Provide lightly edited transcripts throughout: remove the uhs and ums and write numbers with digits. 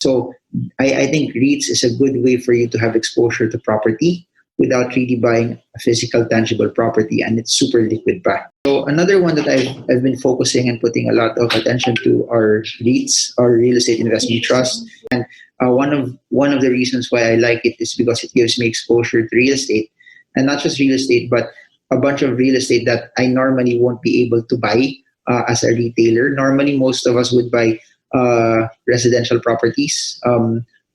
So I think REITs is a good way for you to have exposure to property without really buying a physical, tangible property, and it's super liquid back. So another one that I've been focusing and putting a lot of attention to are REITs, or real estate investment trust. And one of the reasons why I like it is because it gives me exposure to real estate, and not just real estate, but a bunch of real estate that I normally won't be able to buy as a retailer. Normally, most of us would buy residential properties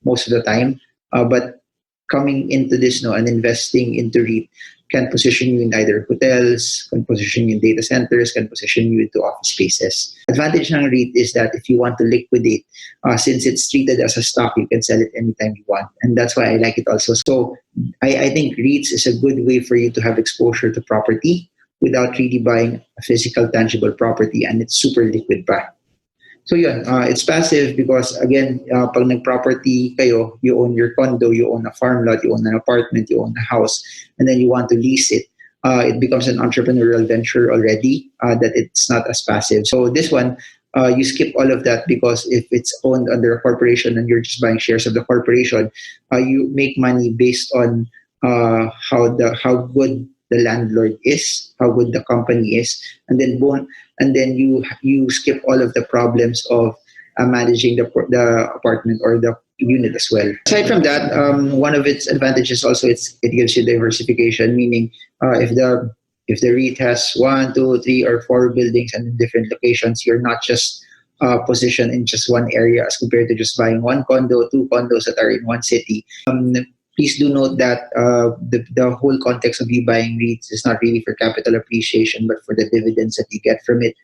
most of the time, but coming into this no and investing into REIT can position you in either hotels, can position you in data centers, can position you into office spaces. Advantage ng REIT is that if you want to liquidate, since it's treated as a stock, you can sell it anytime you want. And that's why I like it also. So I think REITs is a good way for you to have exposure to property without really buying a physical, tangible property, and it's super liquid pa. So yun, it's passive because again, pag nag-property kayo, you own your condo, you own a farm lot, you own an apartment, you own a house, and then you want to lease it. It becomes an entrepreneurial venture already that it's not as passive. So this one, you skip all of that because if it's owned under a corporation and you're just buying shares of the corporation, you make money based on how good the landlord is, how good the company is, and then you skip all of the problems of managing the apartment or the unit as well. Aside from that, one of its advantages also it gives you diversification, meaning if the REIT has one, two, three, or four buildings and in different locations, you're not just positioned in just one area as compared to just buying one condo, two condos that are in one city. Please do note that the whole context of you buying REITs is not really for capital appreciation, but for the dividends that you get from it.